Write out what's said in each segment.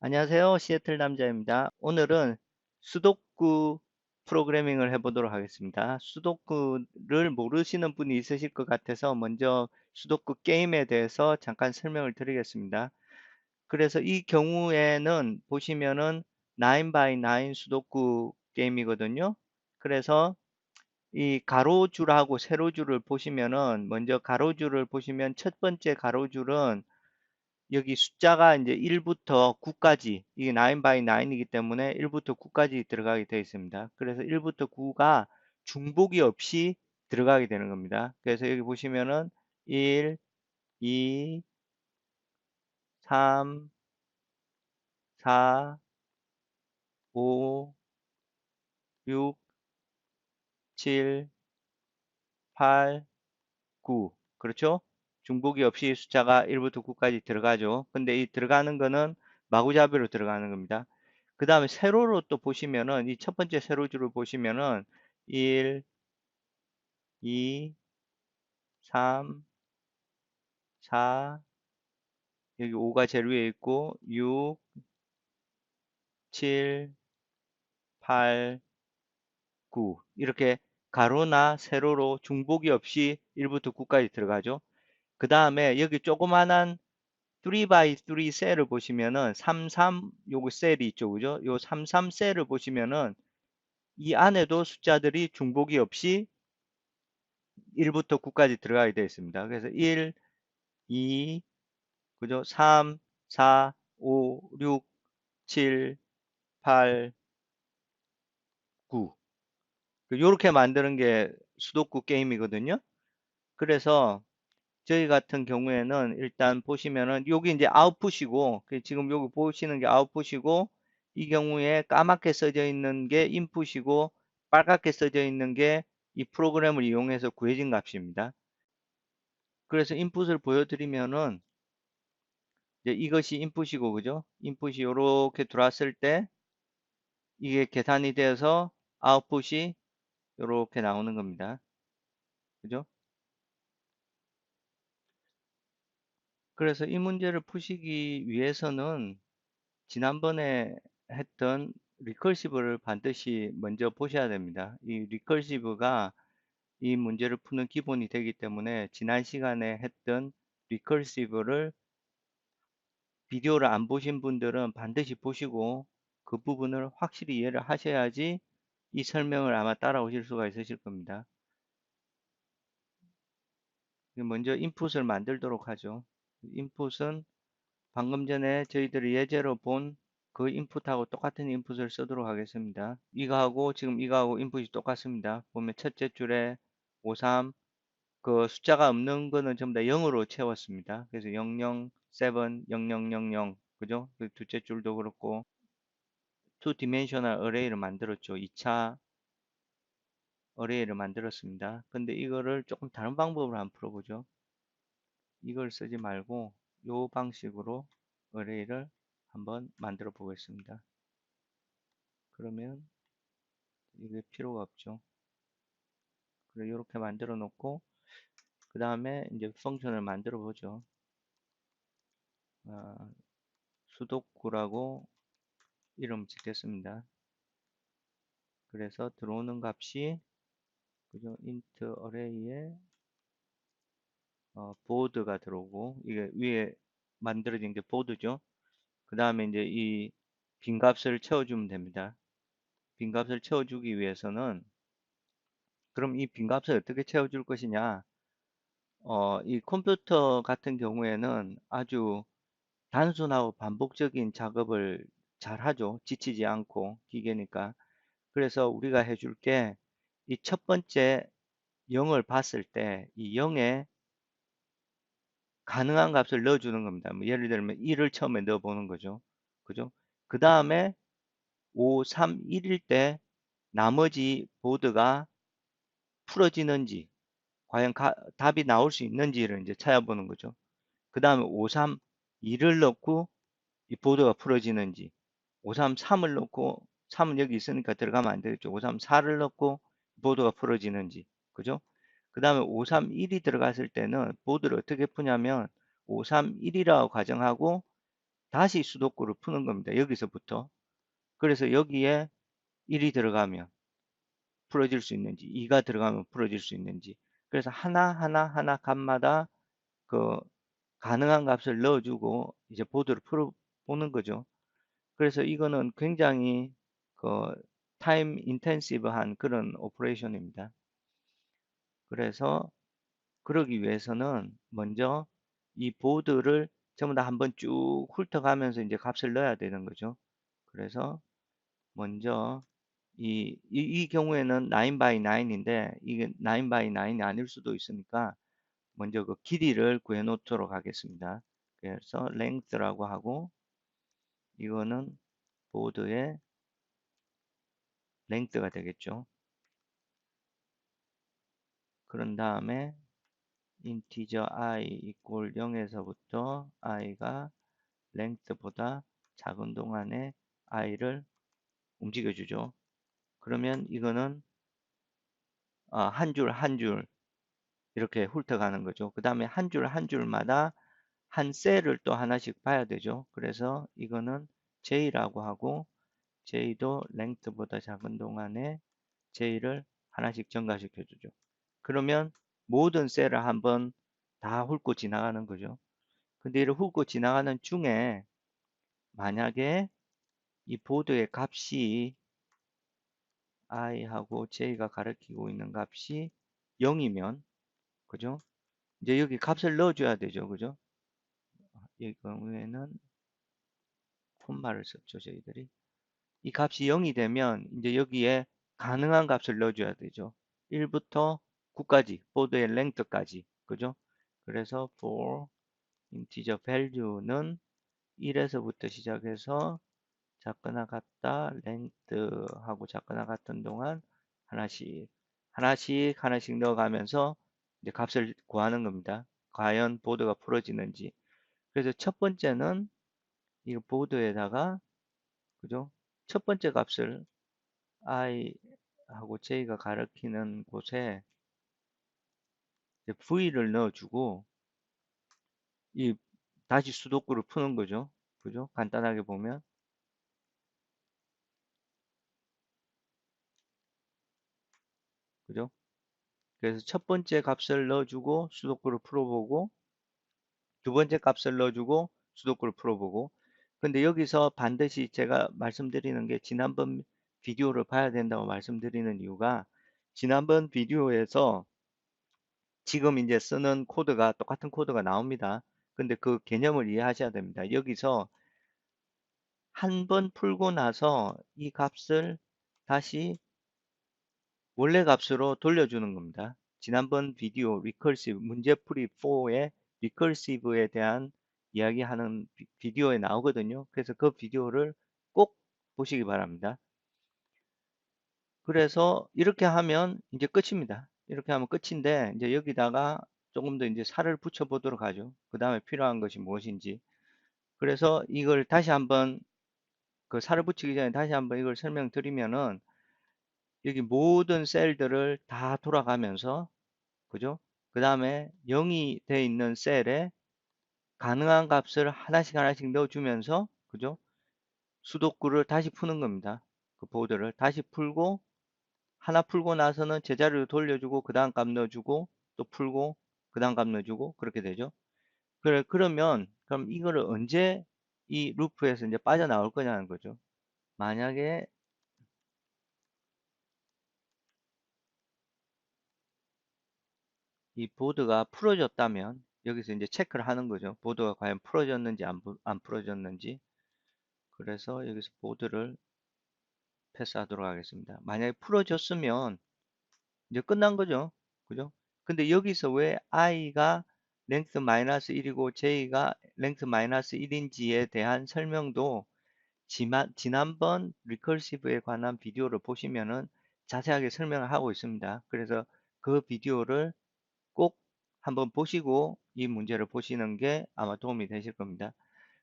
안녕하세요. 시애틀 남자입니다. 오늘은 수도쿠 프로그래밍을 해보도록 하겠습니다. 수도쿠를 모르시는 분이 있으실 것 같아서 먼저 수도쿠 게임에 대해서 잠깐 설명을 드리겠습니다. 그래서 이 경우에는 보시면은 9 by 9 수도쿠 게임이거든요. 그래서 이 가로줄하고 세로줄을 보시면은 먼저 가로줄을 보시면 첫 번째 가로줄은 여기 숫자가 이제 1부터 9까지 이게 9 by 9이기 때문에 1부터 9까지 들어가게 되어 있습니다. 그래서 1부터 9가 중복이 없이 들어가게 되는 겁니다. 그래서 여기 보시면은 1, 2, 3, 4, 5, 6, 7, 8, 9. 그렇죠? 중복이 없이 숫자가 1부터 9까지 들어가죠. 근데 이 들어가는 거는 마구잡이로 들어가는 겁니다. 그 다음에 세로로 또 보시면은 이 첫 번째 세로줄을 보시면은 1, 2, 3, 4, 여기 5가 제일 위에 있고 6, 7, 8, 9 이렇게 가로나 세로로 중복이 없이 1부터 9까지 들어가죠. 그 다음에 여기 조그만한 3 by 3 셀을 보시면은 33 요거 셀이 있죠. 그죠? 요 33 셀을 보시면은 이 안에도 숫자들이 중복이 없이 1부터 9까지 들어가게 되어 있습니다. 그래서 1, 2, 그죠? 3, 4, 5, 6, 7, 8, 9. 이렇게 만드는 게 수도쿠 게임이거든요. 그래서 저희 같은 경우에는 일단 보시면은 여기 이제 아웃풋이고 지금 여기 보시는 게 아웃풋이고 이 경우에 까맣게 써져 있는 게 인풋이고 빨갛게 써져 있는 게 이 프로그램을 이용해서 구해진 값입니다. 그래서 인풋을 보여드리면은 이제 이것이 인풋이고 그죠? 인풋이 이렇게 들어왔을 때 이게 계산이 되어서 아웃풋이 이렇게 나오는 겁니다. 그죠? 그래서 이 문제를 푸시기 위해서는 지난번에 했던 리커시브를 반드시 먼저 보셔야 됩니다. 이 리커시브가 이 문제를 푸는 기본이 되기 때문에 지난 시간에 했던 리커시브를 비디오를 안 보신 분들은 반드시 보시고 그 부분을 확실히 이해를 하셔야지 이 설명을 아마 따라오실 수가 있으실 겁니다. 먼저 인풋을 만들도록 하죠. 인풋은 방금 전에 저희들이 예제로 본 그 인풋하고 똑같은 인풋을 쓰도록 하겠습니다. 이거하고 지금 이거하고 인풋이 똑같습니다. 보면 첫째 줄에 53, 그 숫자가 없는 거는 전부 다 0으로 채웠습니다. 그래서 00, 7, 0000, 그죠? 그 둘째 줄도 그렇고 투 디멘셔널 어레이를 만들었죠. 2차 어레이를 만들었습니다. 근데 이거를 조금 다른 방법으로 한번 풀어보죠. 이걸 쓰지 말고 이 방식으로 어레이를 한번 만들어 보겠습니다. 그러면 이게 필요가 없죠. 그래 이렇게 만들어 놓고 그 다음에 이제 펑션을 만들어 보죠. 수도쿠라고 이름 짓겠습니다. 그래서 들어오는 값이 그죠? int array에 보드가 들어오고 이게 위에 만들어진 게 보드죠. 그 다음에 이제 이 빈값을 채워주면 됩니다. 빈값을 채워주기 위해서는 그럼 이 빈값을 어떻게 채워줄 것이냐? 이 컴퓨터 같은 경우에는 아주 단순하고 반복적인 작업을 잘 하죠. 지치지 않고 기계니까. 그래서 우리가 해줄 게 이 첫 번째 0을 봤을 때 이 0에 가능한 값을 넣어주는 겁니다. 뭐 예를 들면 1을 처음에 넣어보는 거죠. 그죠? 그 다음에 5, 3, 1일 때 나머지 보드가 풀어지는지 과연 답이 나올 수 있는지를 이제 찾아보는 거죠. 그 다음에 5, 3, 2를 넣고 이 보드가 풀어지는지 5, 3, 3을 넣고 3은 여기 있으니까 들어가면 안 되겠죠. 5, 3, 4를 넣고 보드가 풀어지는지 그죠? 그 다음에 5, 3, 1이 들어갔을 때는 보드를 어떻게 푸냐면 5, 3, 1이라고 가정하고 다시 수도쿠를 푸는 겁니다. 여기서부터. 그래서 여기에 1이 들어가면 풀어질 수 있는지, 2가 들어가면 풀어질 수 있는지. 그래서 하나 값마다 그 가능한 값을 넣어주고 이제 보드를 풀어보는 거죠. 그래서 이거는 굉장히 그 타임 인텐시브한 그런 오퍼레이션입니다. 그래서 그러기 위해서는 먼저 이 보드를 전부 다 한번 쭉 훑어가면서 이제 값을 넣어야 되는 거죠. 그래서 먼저 이 경우에는 9 by 9인데 이게 9 by 9이 아닐 수도 있으니까 먼저 그 길이를 구해 놓도록 하겠습니다. 그래서 length라고 하고 이거는 보드의 length가 되겠죠. 그런 다음에 integer I equal 0에서부터 i가 length보다 작은 동안에 i를 움직여주죠. 그러면 이거는 한 줄 한 줄 이렇게 훑어가는 거죠. 그 다음에 한 줄 한 줄마다 한 셀을 또 하나씩 봐야 되죠. 그래서 이거는 J라고 하고 J도 length보다 작은 동안에 J를 하나씩 증가시켜 주죠. 그러면 모든 셀을 한번 다 훑고 지나가는 거죠. 근데 이를 훑고 지나가는 중에 만약에 이 보드의 값이 i하고 j가 가리키고 있는 값이 0이면 그죠? 이제 여기 값을 넣어줘야 되죠. 그죠? 이 경우에는 콤마를 썼죠. 저희들이. 이 값이 0이 되면 이제 여기에 가능한 값을 넣어줘야 되죠. 1부터 9까지, 보드의 length까지. 그죠? 그래서 for integer value는 1에서부터 시작해서 작거나 같다, length하고 작거나 같은 동안 하나씩 넣어가면서 이제 값을 구하는 겁니다. 과연 보드가 풀어지는지. 그래서 첫 번째는 이 보드에다가 그죠? 첫 번째 값을 i하고 j가 가리키는 곳에 v를 넣어주고 이 다시 수도쿠를 푸는 거죠. 그죠? 간단하게 보면 그죠? 그래서 첫 번째 값을 넣어주고 수도쿠를 풀어보고 두 번째 값을 넣어주고 수도쿠를 풀어보고 근데 여기서 반드시 제가 말씀드리는 게 지난번 비디오를 봐야 된다고 말씀드리는 이유가 지난번 비디오에서 지금 이제 쓰는 코드가 똑같은 코드가 나옵니다. 근데 그 개념을 이해하셔야 됩니다. 여기서 한 번 풀고 나서 이 값을 다시 원래 값으로 돌려주는 겁니다. 지난번 비디오 리커시브 문제풀이 4의 리커시브에 대한 이야기하는 비디오에 나오거든요. 그래서 그 비디오를 꼭 보시기 바랍니다. 그래서 이렇게 하면 이제 끝입니다. 이렇게 하면 끝인데 이제 여기다가 조금 더 이제 살을 붙여 보도록 하죠. 그 다음에 필요한 것이 무엇인지. 그래서 이걸 다시 한번 그 살을 붙이기 전에 다시 한번 이걸 설명드리면은 여기 모든 셀들을 다 돌아가면서 그죠? 그 다음에 0이 돼 있는 셀에 가능한 값을 하나씩 넣어주면서 그죠? 수도쿠를 다시 푸는 겁니다. 그 보드를 다시 풀고 하나 풀고 나서는 제자리로 돌려주고 그 다음 값 넣어주고 또 풀고 그 다음 값 넣어주고 그렇게 되죠. 그럼 이거를 언제 이 루프에서 이제 빠져나올 거냐는 거죠. 만약에 이 보드가 풀어졌다면 여기서 이제 체크를 하는 거죠. 보드가 과연 풀어졌는지 안 풀어졌는지. 그래서 여기서 보드를 패스하도록 하겠습니다. 만약에 풀어졌으면 이제 끝난 거죠. 그죠? 근데 여기서 왜 i가 랭스 마이너스 1이고 j가 랭스 마이너스 1인지에 대한 설명도 지난번 리커시브에 관한 비디오를 보시면은 자세하게 설명을 하고 있습니다. 그래서 그 비디오를 꼭 한번 보시고 이 문제를 보시는 게 아마 도움이 되실 겁니다.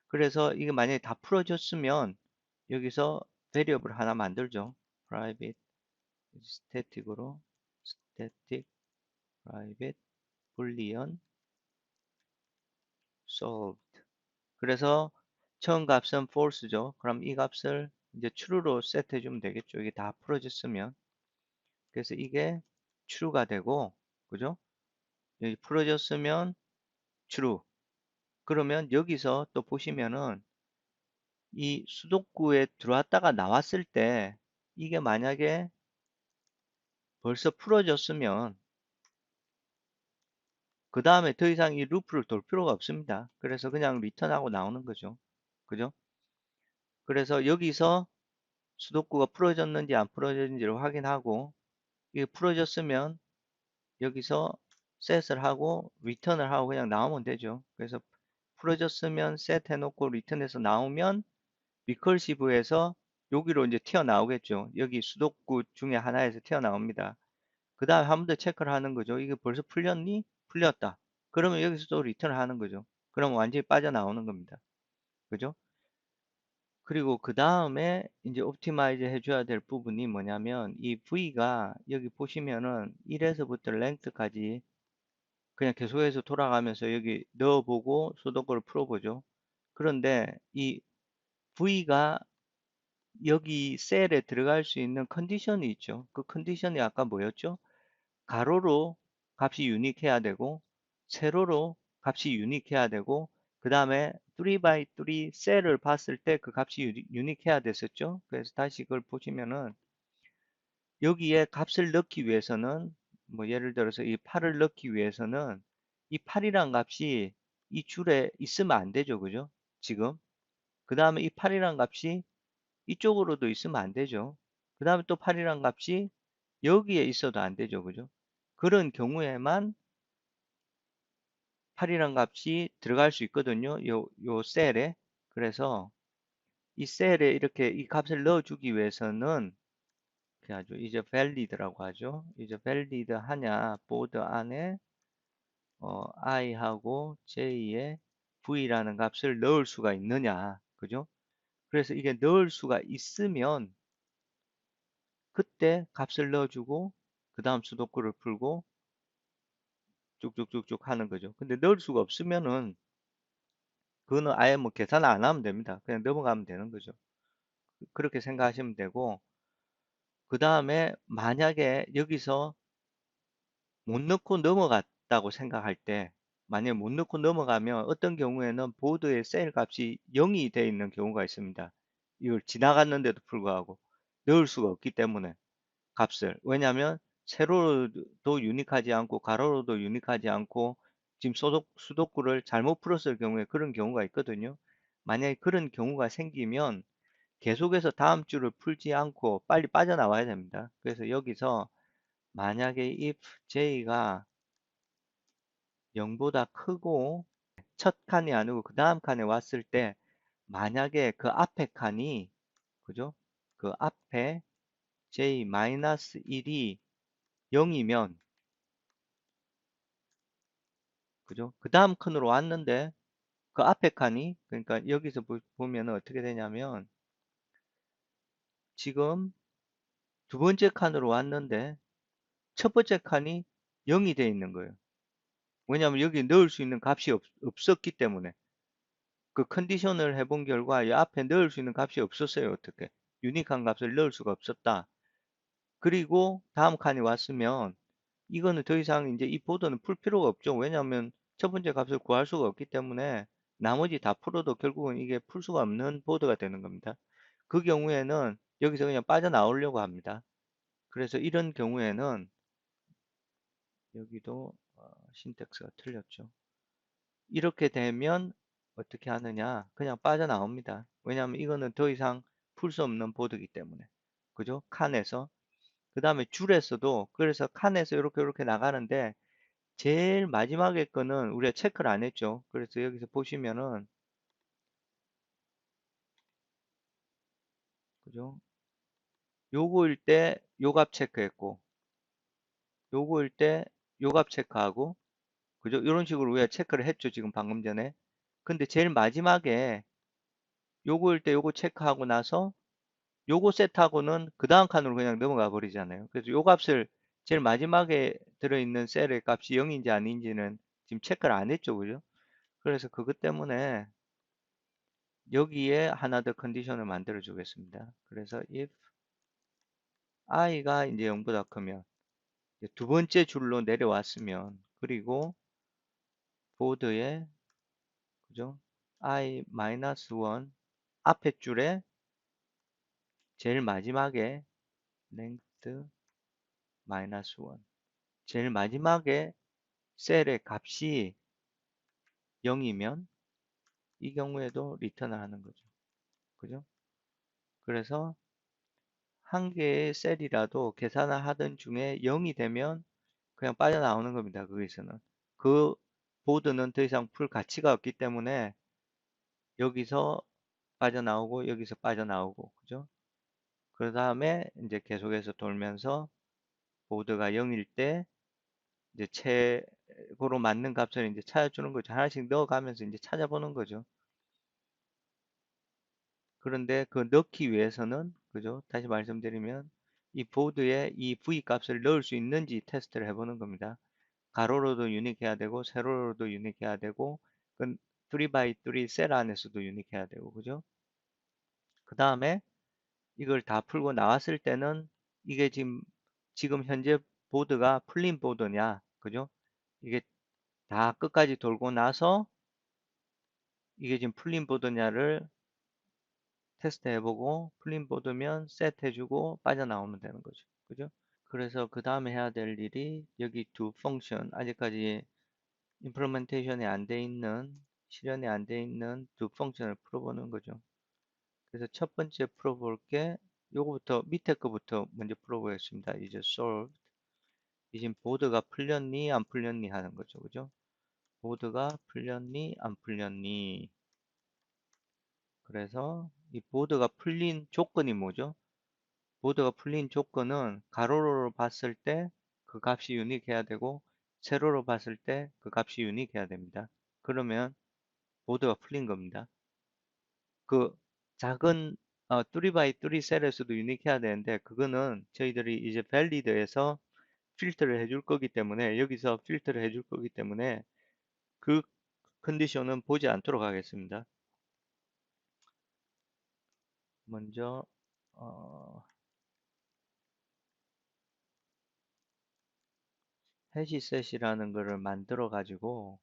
그래서 이게 만약에 다 풀어졌으면 여기서 베리어블 하나 만들죠. private static으로 static private boolean solved. 그래서 처음 값은 false죠. 그럼 이 값을 이제 true로 세트해 주면 되겠죠. 이게 다 풀어졌으면. 그래서 이게 true가 되고, 그죠? 여기 풀어졌으면 true. 그러면 여기서 또 보시면은 이 수도구에 들어왔다가 나왔을 때 이게 만약에 벌써 풀어졌으면 그 다음에 더 이상 이 루프를 돌 필요가 없습니다. 그래서 그냥 리턴하고 나오는 거죠. 그죠? 그래서 여기서 수도구가 풀어졌는지 안 풀어졌는지를 확인하고 이게 풀어졌으면 여기서 셋을 하고 리턴을 하고 그냥 나오면 되죠. 그래서 풀어졌으면 셋 해놓고 리턴해서 나오면 리커시브에서 여기로 이제 튀어나오겠죠. 여기 수도구 중에 하나에서 튀어나옵니다. 그 다음에 한 번 더 체크를 하는 거죠. 이게 벌써 풀렸니? 풀렸다. 그러면 여기서 또 리턴을 하는 거죠. 그럼 완전히 빠져나오는 겁니다. 그죠? 그리고 그 다음에 이제 옵티마이즈 해줘야 될 부분이 뭐냐면 이 V가 여기 보시면은 1에서부터 랭크까지 그냥 계속해서 돌아가면서 여기 넣어보고 수도권을 풀어보죠. 그런데 이 V가 여기 셀에 들어갈 수 있는 컨디션이 있죠. 그 컨디션이 아까 뭐였죠? 가로로 값이 유니크해야 되고 세로로 값이 유니크해야 되고 그 다음에 3x3 셀을 봤을 때 그 값이 유니크해야 됐었죠. 그래서 다시 그걸 보시면은 여기에 값을 넣기 위해서는 뭐 예를 들어서 이 8을 넣기 위해서는 이 8이란 값이 이 줄에 있으면 안 되죠. 그죠? 지금. 그 다음에 이 8이란 값이 이쪽으로도 있으면 안 되죠. 그 다음에 또 8이란 값이 여기에 있어도 안 되죠. 그죠? 그런 경우에만 8이란 값이 들어갈 수 있거든요. 요 셀에. 그래서 이 셀에 이렇게 이 값을 넣어주기 위해서는 이렇게 하죠. 이제 valid라고 하죠. 이제 valid 하냐 보드 안에 i하고 j에 v라는 값을 넣을 수가 있느냐. 그죠? 그래서 이게 넣을 수가 있으면 그때 값을 넣어주고 그 다음 수도구를 풀고 쭉쭉쭉쭉 하는 거죠. 근데 넣을 수가 없으면은 그거는 아예 뭐 계산 안 하면 됩니다. 그냥 넘어가면 되는 거죠. 그렇게 생각하시면 되고 그 다음에 만약에 여기서 못 넣고 넘어갔다고 생각할 때 만약에 못 넣고 넘어가면 어떤 경우에는 보드의 셀 값이 0이 되어 있는 경우가 있습니다. 이걸 지나갔는데도 불구하고 넣을 수가 없기 때문에 값을. 왜냐하면 세로도 유니크하지 않고 가로로도 유니크하지 않고 지금 수도구를 잘못 풀었을 경우에 그런 경우가 있거든요. 만약에 그런 경우가 생기면 계속해서 다음 줄을 풀지 않고 빨리 빠져나와야 됩니다. 그래서 여기서 만약에 if j가 0보다 크고 첫 칸이 아니고 그 다음 칸에 왔을 때 만약에 그 앞에 칸이 그죠? 그 앞에 j-1이 0이면 그죠? 그 다음 칸으로 왔는데 그 앞에 칸이 그러니까 여기서 보면 어떻게 되냐면 지금 두 번째 칸으로 왔는데 첫 번째 칸이 0이 되어 있는 거예요. 왜냐하면 여기 넣을 수 있는 값이 없었기 때문에 그 컨디션을 해본 결과 이 앞에 넣을 수 있는 값이 없었어요. 어떻게? 유니크한 값을 넣을 수가 없었다. 그리고 다음 칸이 왔으면 이거는 더 이상 이제 이 보드는 풀 필요가 없죠. 왜냐하면 첫 번째 값을 구할 수가 없기 때문에 나머지 다 풀어도 결국은 이게 풀 수가 없는 보드가 되는 겁니다. 그 경우에는 여기서 그냥 빠져나오려고 합니다. 그래서 이런 경우에는 여기도 신텍스가 틀렸죠. 이렇게 되면 어떻게 하느냐? 그냥 빠져나옵니다. 왜냐하면 이거는 더 이상 풀 수 없는 보드이기 때문에. 그죠? 칸에서. 그 다음에 줄에서도 그래서 칸에서 이렇게 나가는데 제일 마지막에 거는 우리가 체크를 안 했죠. 그래서 여기서 보시면은 그죠? 요거일 때 요 값 체크했고 요거일 때 요 값 체크하고 그죠? 이런 식으로 우리가 체크를 했죠. 지금 방금 전에. 근데 제일 마지막에 요거일 때 요거 체크하고 나서 요거 세트하고는 그 다음 칸으로 그냥 넘어가 버리잖아요. 그래서 요 값을 제일 마지막에 들어있는 셀의 값이 0인지 아닌지는 지금 체크를 안 했죠. 그죠? 그래서 그것 때문에 여기에 하나 더 컨디션을 만들어 주겠습니다. 그래서 if i가 이제 0보다 크면 두 번째 줄로 내려왔으면 그리고 보드에 그죠? i-1 앞에 줄에 제일 마지막에 length -1 제일 마지막에 셀의 값이 0이면 이 경우에도 리턴을 하는 거죠. 그죠? 그래서 한 개의 셀이라도 계산을 하던 중에 0이 되면 그냥 빠져나오는 겁니다. 거기서는. 그 보드는 더 이상 풀 가치가 없기 때문에 여기서 빠져나오고 여기서 빠져나오고 그죠? 그 다음에 이제 계속해서 돌면서 보드가 0일 때 이제 최고로 맞는 값을 이제 찾아주는 거죠. 하나씩 넣어가면서 이제 찾아보는 거죠. 그런데 그 넣기 위해서는 그죠? 다시 말씀드리면 이 보드에 이 V 값을 넣을 수 있는지 테스트를 해보는 겁니다. 가로로도 유닉해야 되고 세로로도 유닉해야 되고 그 3x3 셀 안에서도 유닉해야 되고 그죠? 그 다음에 이걸 다 풀고 나왔을 때는 이게 지금 현재 보드가 풀린 보드냐 그죠? 이게 다 끝까지 돌고 나서 이게 지금 풀린 보드냐를 테스트 해보고 풀린 보드면 셋 해주고 빠져나오면 되는 거죠. 그죠? 그래서 그 다음에 해야 될 일이 여기 두 펑션 아직까지 임플리멘테이션이 안 돼 있는 실현이 안 돼 있는 두 펑션을 풀어보는 거죠. 그래서 첫 번째 풀어볼 게 요거부터 밑에 거부터 먼저 풀어보겠습니다. 이제 solved. 이 지금 보드가 풀렸니 안 풀렸니 하는 거죠. 그죠? 보드가 풀렸니 안 풀렸니. 그래서 이 보드가 풀린 조건이 뭐죠? 보드가 풀린 조건은 가로로 봤을 때 그 값이 유닉해야 되고 세로로 봤을 때 그 값이 유닉해야 됩니다. 그러면 보드가 풀린 겁니다. 그 작은 3x3 셀에서도 유닉해야 되는데 그거는 저희들이 이제 밸리드에서 필터를 해줄 거기 때문에 여기서 필터를 해줄 거기 때문에 그 컨디션은 보지 않도록 하겠습니다. 먼저 해시셋이라는 거를 만들어 가지고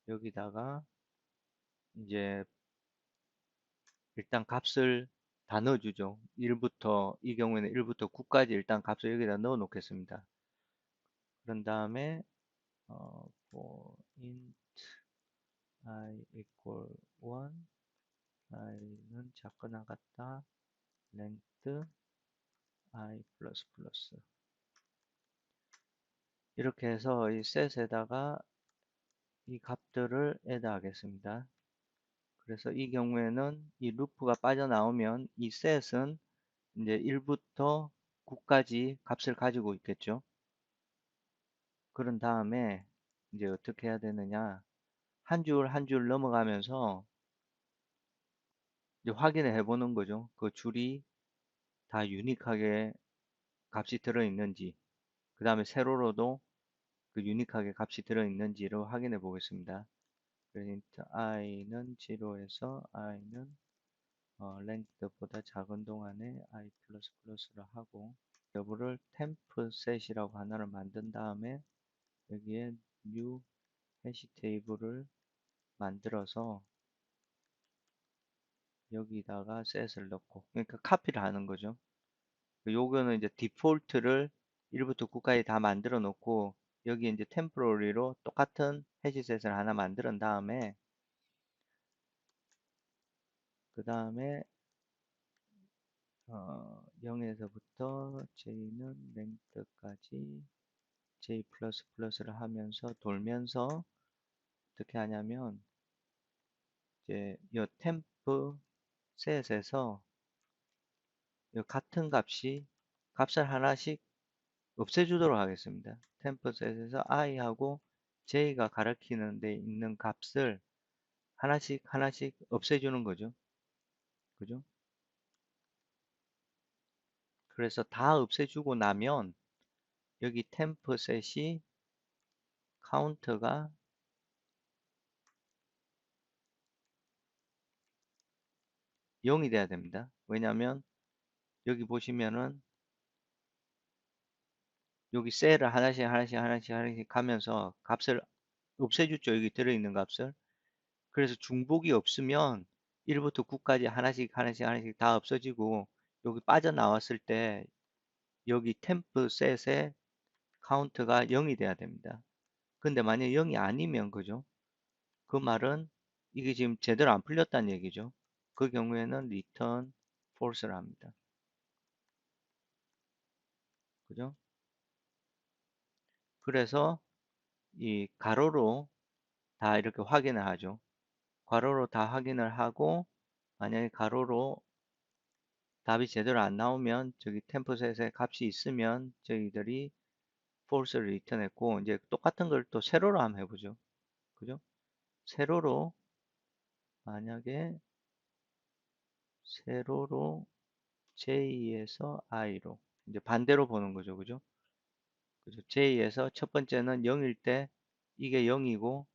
여기다가 이제 일단 값을 다 넣어주죠. 1부터 이 경우에는 1부터 9까지 일단 값을 여기다 넣어 놓겠습니다. 그런 다음에 for int I equal 1 i는 작거나 같다 length I 플러스 플러스 이렇게 해서 이 셋에다가 이 값들을 add 하겠습니다. 그래서 이 경우에는 이 루프가 빠져나오면 이 셋은 이제 1부터 9까지 값을 가지고 있겠죠. 그런 다음에 이제 어떻게 해야 되느냐. 한 줄 한 줄 넘어가면서 이제 확인을 해보는 거죠. 그 줄이 다 유니크하게 값이 들어있는지, 그 다음에 세로로도 그 유니크하게 값이 들어있는지를 확인해 보겠습니다. print i는 0에서 i는 length보다 작은 동안에 i 플러스 플러스를 하고 여부를 temp set이라고 하나를 만든 다음에 여기에 new 해시 테이블을 만들어서 여기다가 set을 넣고 그러니까 카피를 하는 거죠. 요거는 이제 디폴트를 1부터 9까지 다 만들어 놓고 여기 이제 템포러리로 똑같은 해시셋을 하나 만든 다음에 그 다음에 0에서부터 j는 length까지 j 플러스 플러스를 하면서 돌면서 어떻게 하냐면 이제 이 템프 셋에서 이 같은 값을 하나씩 없애주도록 하겠습니다. 템프 셋에서 i하고 j가 가리키는 데 있는 값을 하나씩 하나씩 없애주는 거죠. 그죠? 그래서 다 없애주고 나면 여기 템퍼셋이 카운터가 0이 돼야 됩니다. 왜냐하면 여기 보시면은 여기 셀을 하나씩 하나씩 하나씩 하나씩 가면서 값을 없애주죠. 여기 들어있는 값을. 그래서 중복이 없으면 1부터 9까지 하나씩 하나씩 하나씩 다 없어지고 여기 빠져나왔을 때 여기 템프 셋의 카운트가 0이 돼야 됩니다. 근데 만약 0이 아니면 그죠? 그 말은 이게 지금 제대로 안 풀렸다는 얘기죠. 그 경우에는 return false를 합니다. 그죠? 그래서 이 가로로 다 이렇게 확인을 하죠. 괄호로 다 확인을 하고 만약에 가로로 답이 제대로 안 나오면 저기 템플셋에 값이 있으면 저희들이 false를 리턴했고 이제 똑같은 걸 또 세로로 한번 해보죠. 그죠? 세로로 만약에 세로로 J에서 I로 이제 반대로 보는 거죠. 그죠? 그죠? J에서 첫 번째는 0일 때 이게 0이고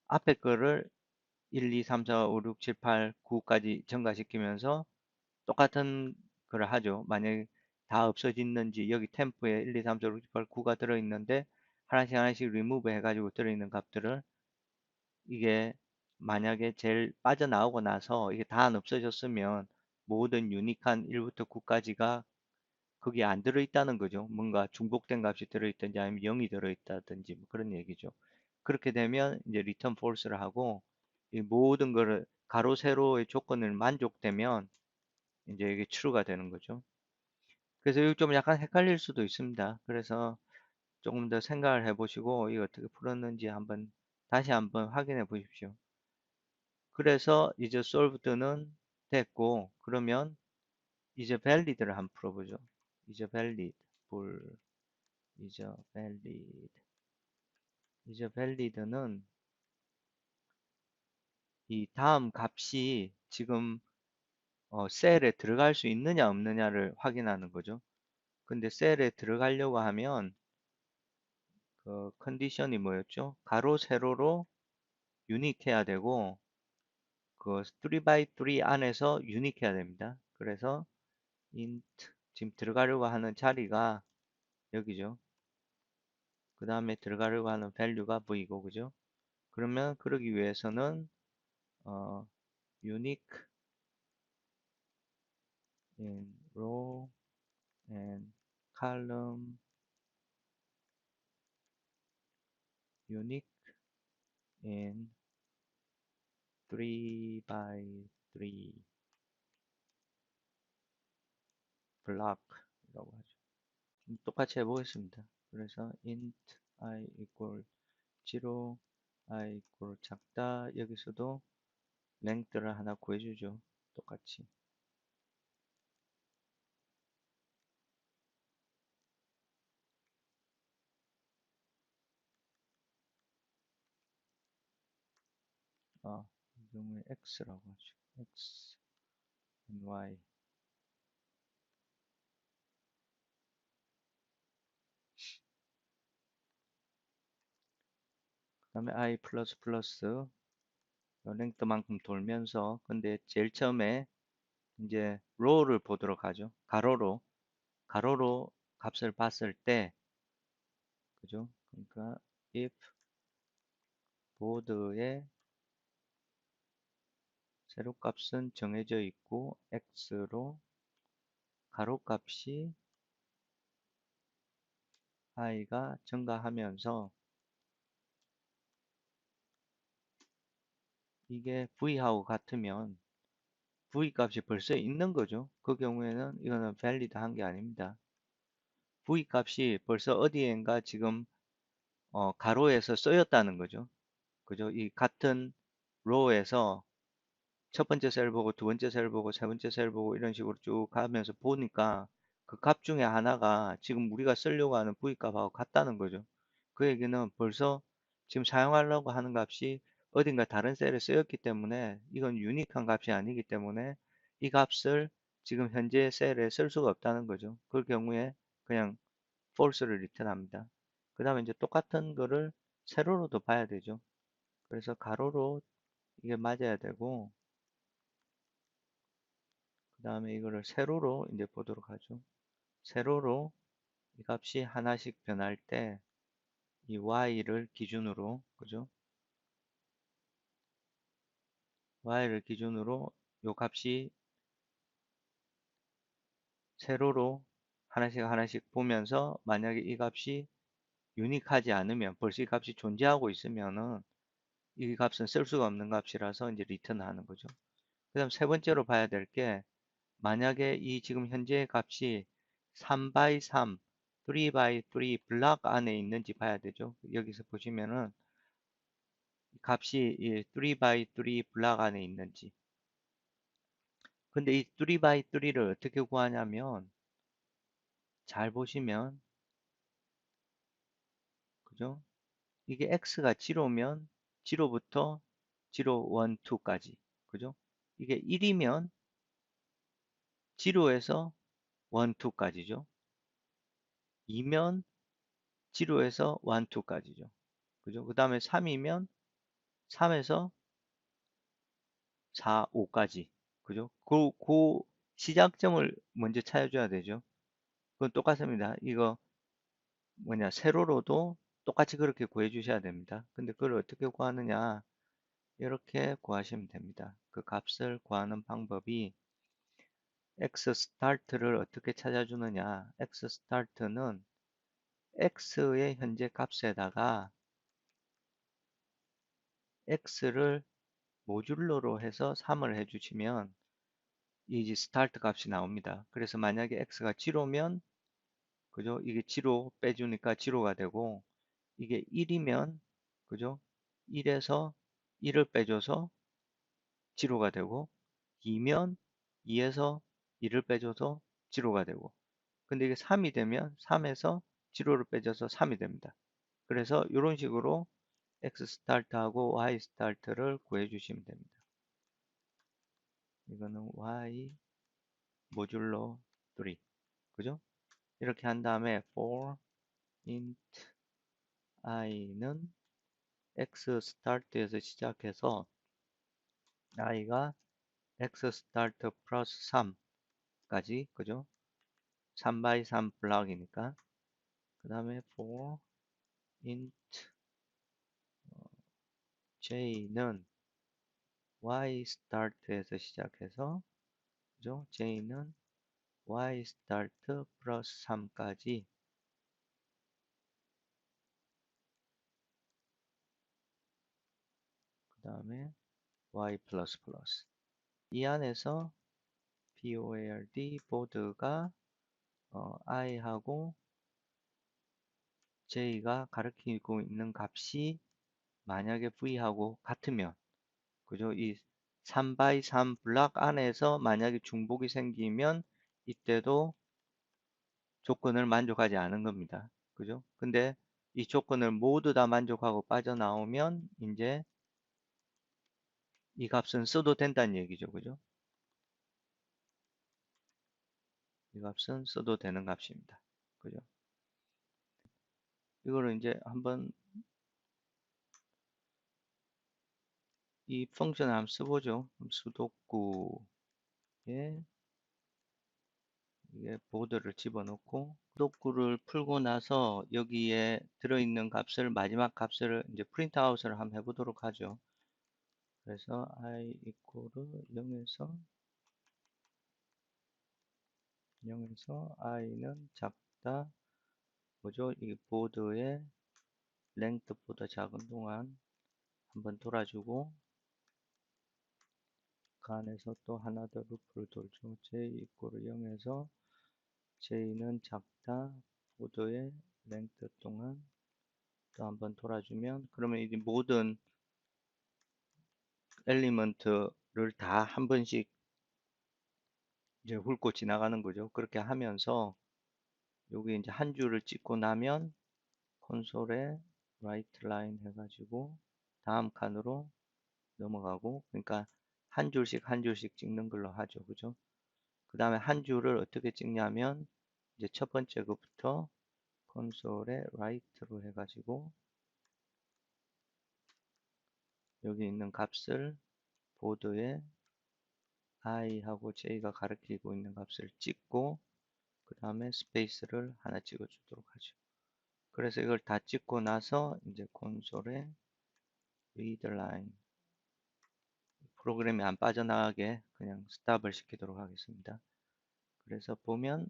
앞에 거를 1, 2, 3, 4, 5, 6, 7, 8, 9까지 증가시키면서 똑같은 걸 하죠. 만약에 다 없어졌는지 여기 템프에 1, 2, 3, 4, 5, 6, 7, 8, 9가 들어있는데 하나씩 하나씩 리무브 해가지고 들어있는 값들을 이게 만약에 제일 빠져나오고 나서 이게 다 안 없어졌으면 모든 유니크한 1부터 9까지가 거기에 안 들어있다는 거죠. 뭔가 중복된 값이 들어있든지 아니면 0이 들어있다든지 뭐 그런 얘기죠. 그렇게 되면 이제 return false를 하고 이 모든 거를 가로 세로의 조건을 만족되면 이제 이게 true가 되는 거죠. 그래서 이거 좀 약간 헷갈릴 수도 있습니다. 그래서 조금 더 생각을 해보시고 이거 어떻게 풀었는지 한번 다시 한번 확인해 보십시오. 그래서 이제 solved는 됐고 그러면 이제 valid를 한번 풀어보죠. 이제 valid 불 이제 valid 이제 valid는 이 다음 값이 지금 셀에 들어갈 수 있느냐 없느냐를 확인하는 거죠. 근데 셀에 들어가려고 하면 그 컨디션이 뭐였죠? 가로 세로로 유니크해야 되고 그 3x3 안에서 유니크해야 됩니다. 그래서 int 지금 들어가려고 하는 자리가 여기죠. 그 다음에 들어가려고 하는 value가 v고 그죠? 그러면 그러기 위해서는 어, unique in row and column unique in 3x3 block이라고 하죠. 똑같이 해보겠습니다. 그래서 int I equal 0, I equal 작다. 여기서도 length를 하나 구해주죠. 똑같이. 이 경우에 x라고 하죠. x and y. 그 다음에 I 플러스 플러스 length만큼 돌면서 근데 제일 처음에 이제 row를 보도록 하죠. 가로로 값을 봤을 때 그죠? 그러니까 if 보드의 세로값은 정해져 있고 x로 가로값이 i가 증가하면서 이게 v하고 같으면 v 값이 벌써 있는 거죠. 그 경우에는 이거는 valid 한 게 아닙니다. v 값이 벌써 어디엔가 지금 가로에서 쓰였다는 거죠. 그죠? 이 같은 row에서 첫 번째 셀 보고 두 번째 셀 보고 세 번째 셀 보고 이런 식으로 쭉 가면서 보니까 그 값 중에 하나가 지금 우리가 쓰려고 하는 v 값하고 같다는 거죠. 그 얘기는 벌써 지금 사용하려고 하는 값이 어딘가 다른 셀에 쓰였기 때문에 이건 유니크한 값이 아니기 때문에 이 값을 지금 현재 셀에 쓸 수가 없다는 거죠. 그 경우에 그냥 false를 리턴합니다. 그 다음에 이제 똑같은 거를 세로로도 봐야 되죠. 그래서 가로로 이게 맞아야 되고 그 다음에 이거를 세로로 이제 보도록 하죠. 세로로 이 값이 하나씩 변할 때 이 y를 기준으로, 그죠? y를 기준으로 요 값이 세로로 하나씩 하나씩 보면서 만약에 이 값이 유니크하지 않으면 벌써 이 값이 존재하고 있으면은 이 값은 쓸 수가 없는 값이라서 이제 리턴 하는 거죠. 그 다음 세 번째로 봐야 될 게 만약에 이 지금 현재 값이 3 by 3, 3 by 3 블락 안에 있는지 봐야 되죠. 여기서 보시면은 값이 이 3 by 3 블락 안에 있는지. 근데 이 3 by 3를 어떻게 구하냐면 잘 보시면 그죠? 이게 x가 0면 0부터 0, 1, 2까지. 그죠? 이게 1이면 0에서 1, 2까지죠. 2면 0에서 1, 2까지죠. 그죠? 그 다음에 3이면 3에서 4, 5까지. 그죠? 그 시작점을 먼저 찾아줘야 되죠. 그건 똑같습니다. 이거 뭐냐, 세로로도 똑같이 그렇게 구해 주셔야 됩니다. 근데 그걸 어떻게 구하느냐? 이렇게 구하시면 됩니다. 그 값을 구하는 방법이 x start를 어떻게 찾아주느냐? x start는 x의 현재 값에다가 x를 모듈로로 해서 3을 해주시면 이 스타트 값이 나옵니다. 그래서 만약에 x가 0면 그죠? 이게 0 빼주니까 0가 되고 이게 1이면 그죠? 1에서 1을 빼줘서 0가 되고 2면 2에서 1을 빼줘서 0가 되고 근데 이게 3이 되면 3에서 0를 빼줘서 3이 됩니다. 그래서 이런 식으로 x 스타트하고 y 스타트를 구해 주시면 됩니다. 이거는 y 모듈로 3 그죠? 이렇게 한 다음에 for int i는 x start에서 시작해서 i가 x start 플러스 3까지 그죠? 3 by 3 블럭이니까 그 다음에 for int j는 y start에서 시작해서 그죠? j는 y start 플러스 3까지 그 다음에 y 플러스 플러스 이 안에서 BOARD 보드가 i하고 j가 가리키고 있는 값이 만약에 v하고 같으면 그죠? 이 3 by 3 블락 안에서 만약에 중복이 생기면 이때도 조건을 만족하지 않은 겁니다. 그죠? 근데 이 조건을 모두 다 만족하고 빠져나오면 이제 이 값은 써도 된다는 얘기죠. 그죠? 이 값은 써도 되는 값입니다. 그죠? 이거를 이제 한번 이 펑션을 한번 써보죠. 수도쿠에 이게 보드를 집어넣고 수도쿠를 풀고 나서 여기에 들어있는 값을 마지막 값을 이제 프린트 아웃을 한번 해보도록 하죠. 그래서 i 이코르 0에서 i는 작다 뭐죠? 이 보드의 랭크보다 작은 동안 한번 돌아주고 그 안에서 또 하나 더 루프를 돌죠. j 이코르 0에서 j는 작다 보드의 랭크 동안 또 한번 돌아주면 그러면 이제 모든 엘리먼트를 다 한 번씩 이제 훑고 지나가는 거죠. 그렇게 하면서 여기 이제 한 줄을 찍고 나면 콘솔에 라이트 라인 해가지고 다음 칸으로 넘어가고 그러니까 한 줄씩 한 줄씩 찍는 걸로 하죠. 그죠? 그 다음에 한 줄을 어떻게 찍냐면 이제 첫 번째 것부터 콘솔에 라이트로 해가지고 여기 있는 값을 보드에 i하고 j가 가리키고 있는 값을 찍고 그 다음에 스페이스를 하나 찍어 주도록 하죠. 그래서 이걸 다 찍고 나서 이제 콘솔에 readline 프로그램이 안 빠져나가게 그냥 스탑을 시키도록 하겠습니다. 그래서 보면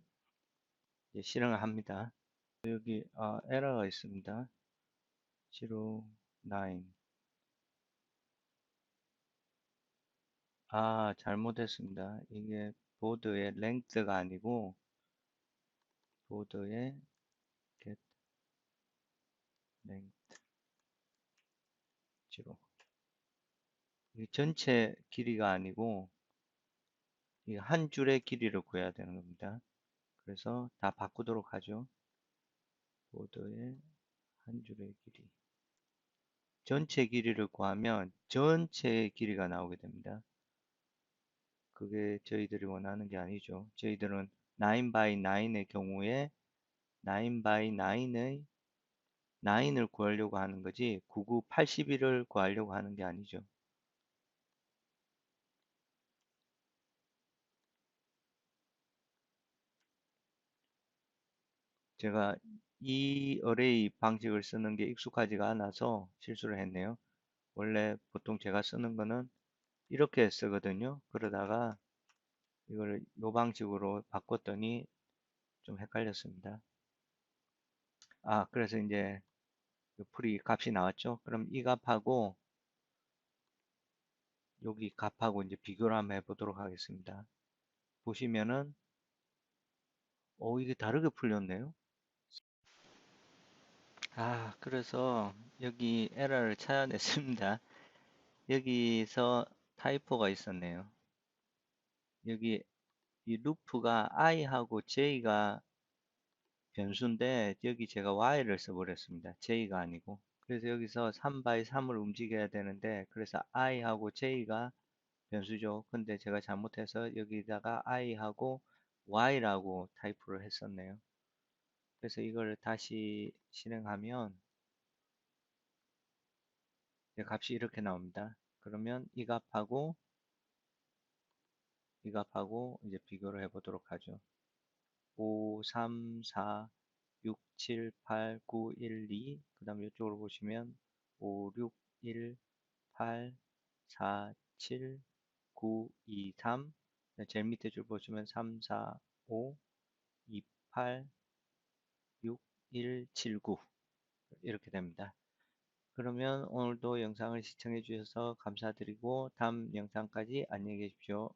이제 실행을 합니다. 여기 에러가 있습니다. 09 잘못했습니다. 이게 보드의 length가 아니고 보드의 get length 0 이게 전체 길이가 아니고 이 한 줄의 길이를 구해야 되는 겁니다. 그래서 다 바꾸도록 하죠. 보드의 한 줄의 길이 전체 길이를 구하면 전체의 길이가 나오게 됩니다. 그게 저희들이 원하는 게 아니죠. 저희들은 9 by 9의 경우에 9 by 9의 9을 구하려고 하는 거지 99, 81을 구하려고 하는 게 아니죠. 제가 이 어레이 방식을 쓰는 게 익숙하지가 않아서 실수를 했네요. 원래 보통 제가 쓰는 거는 이렇게 쓰거든요. 그러다가 이걸 이 방식으로 바꿨더니 좀 헷갈렸습니다. 그래서 이제 그 풀이 값이 나왔죠. 그럼 이 값하고 여기 값하고 이제 비교를 한번 해보도록 하겠습니다. 보시면은 이게 다르게 풀렸네요. 그래서 여기 에러를 찾아냈습니다. 여기서 타이포가 있었네요. 여기 이 루프가 i하고 j가 변수인데 여기 제가 y를 써버렸습니다. j가 아니고. 그래서 여기서 3 by 3을 움직여야 되는데 그래서 i하고 j가 변수죠. 근데 제가 잘못해서 여기다가 i하고 y라고 타이프를 했었네요. 그래서 이걸 다시 실행하면 값이 이렇게 나옵니다. 그러면 이 값하고 이제 비교를 해보도록 하죠. 5, 3, 4, 6, 7, 8, 9, 1, 2. 그 다음에 이쪽으로 보시면 5, 6, 1, 8, 4, 7, 9, 2, 3. 제일 밑에 줄 보시면 3, 4, 5, 2, 8, 6, 1, 7, 9. 이렇게 됩니다. 그러면 오늘도 영상을 시청해 주셔서 감사드리고 다음 영상까지 안녕히 계십시오.